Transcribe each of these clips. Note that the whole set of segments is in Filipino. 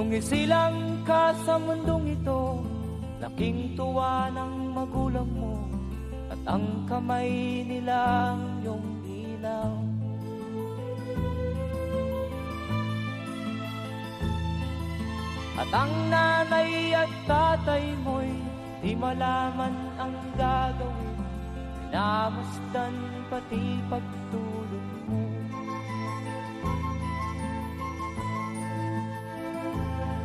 Nung isilang ka sa mundong ito, laking tuwa ng magulang mo, at ang kamay nila ang iyong ilaw. At ang nanay at tatay mo'y di malaman ang gagawin, minamasdan pati pagtulog mo.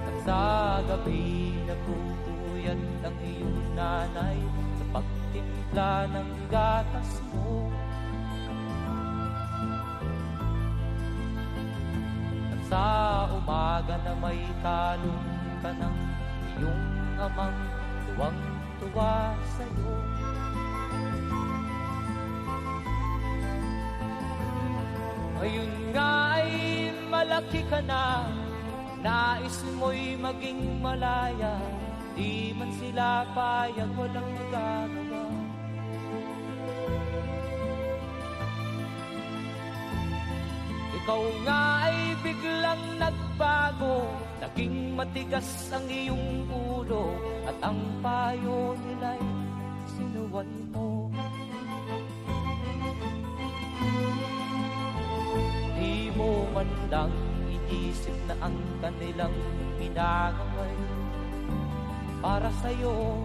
At sa gabi nagpupuyat ang iyong nanay sa pagtimpla ng gatas mo. At sa umaga na may talong ka ng iyong amang tuwang-tuwa sa'yo. Ngayon nga ay malaki ka na, nais mo'y maging malaya, di man sila payag, walang magagawa. Ikaw nga ay biglang nagbago, naging matigas ang iyong ulo, at ang payo nila'y sinuway mo. Di mo man lang inisip na ang kanilang pinagaway para sa'yo.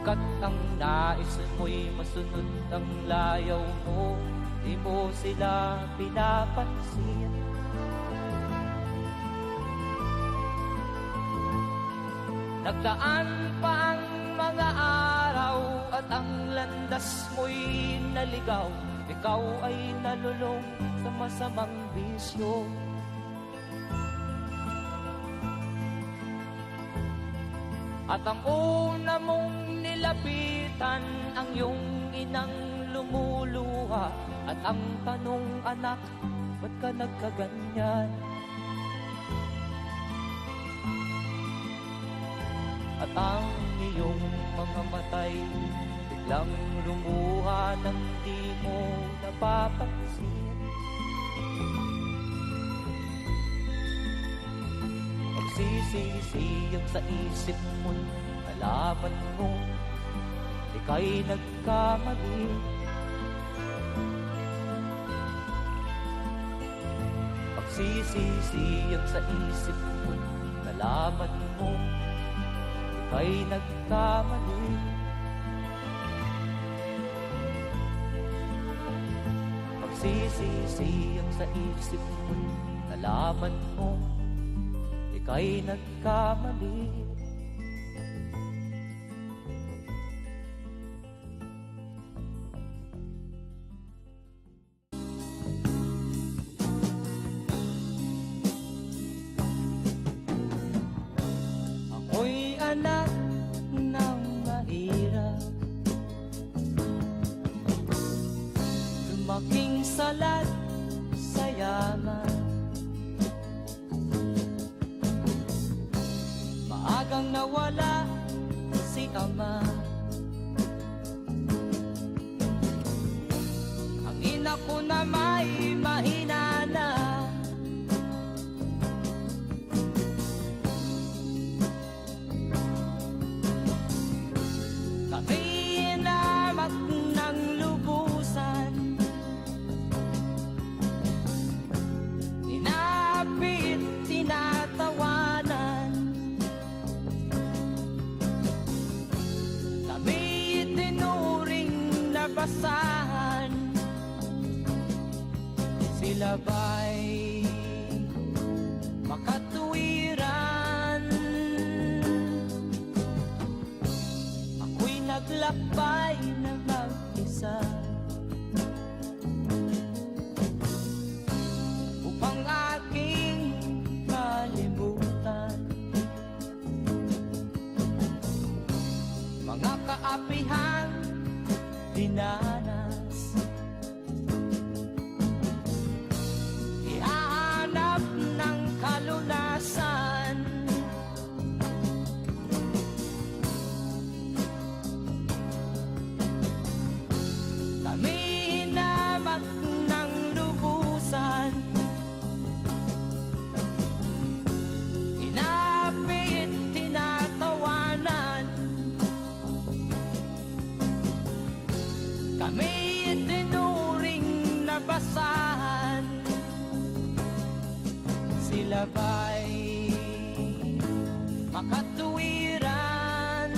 Kat ang nais mo'y masunod ang layaw mo, di mo sila pinapansin. Nagdaan pa ang mga araw at ang landas mo'y naligaw, ikaw ay nalulong sa masamang bisyo. At ang una mong nilapitan ang iyong inang lumuluha, at ang tanong, anak, ba't ka nagkaganyan? At ang iyong mga matay biglang lumuha nang di mo napapansin. Magsisisiyag sa isip mo, nalaman mo ika'y nagkamali. Magsisisiyag sa isip mo, nalaman mo ika'y nagkamali. Magsisisiyag sa isip mo, nalaman mo ika'y nagkamali. Ako'y anak ng mahirap, lumaking salat sa yaman. Maagang nawala si ama, ang ina ko na may mahina na. Kami inamak ng lubusan, inapit, tinatawanan. Kami itinuring na basahan, sila ba'y makatuwiran?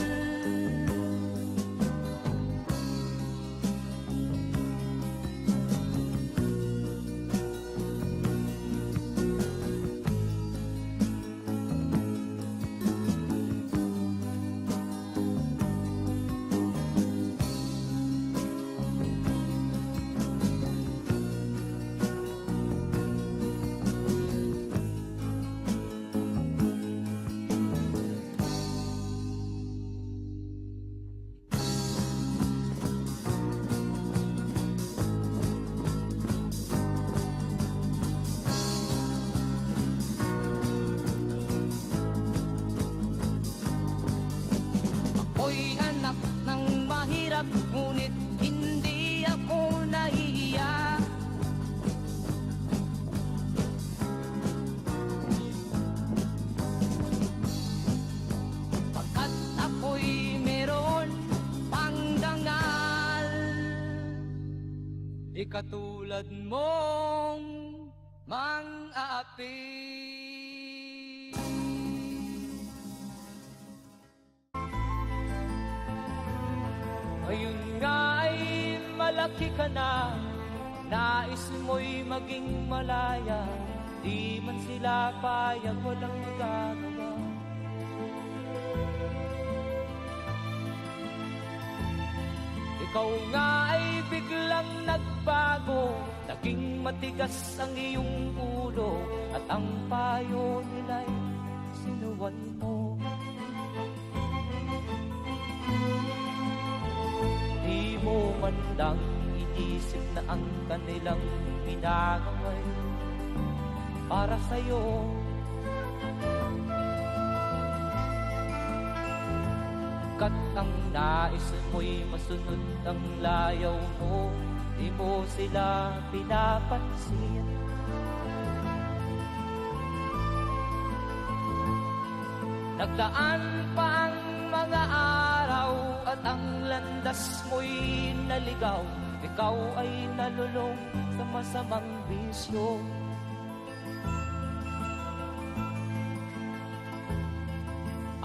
Ako'y anak ng mahirap, ngunit hindi ako nahihiya. Pagkat ako'y meron pangdangal, di katulad mong mang-aapi. Ngayon nga ay malaki ka na, nais mo'y maging malaya, di man sila payag, walang magagawa. Ikaw nga ay biglang nagbago, naging matigas ang iyong ulo, at ang payo nila'y sinuwan mo. Di mo man lang iisip na ang kanilang ginagawa'y para sa'yo. Kat ang nais mo'y masunod ang layaw mo, di mo sila pinapansin. Nagdaan pa ang mga araw at ang landas mo'y naligaw, ikaw ay nalulong sa masamang bisyo.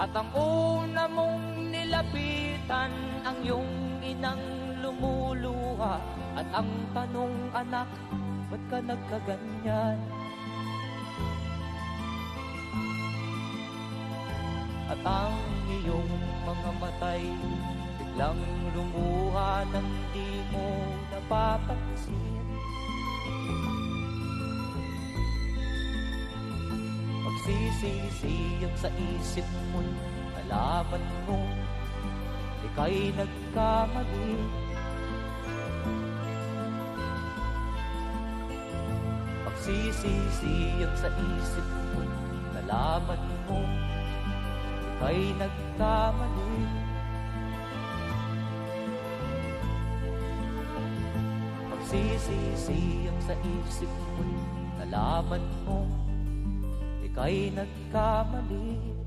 At ang una mong nilapitan ang iyong inang lumuluha, at ang tanong, anak, ba't ka nagkaganyan? At ang iyong mga matay biglang lumuha nang di mo napapansin. Magsisisiyang sa isip mo, nalaman mo ika'y nagkamali. Magsisisiyang sa isip mo, nalaman mo ika'y nagkamali. Magsisisiyang sa isip mo, nalaman mo ika'y nagkamali.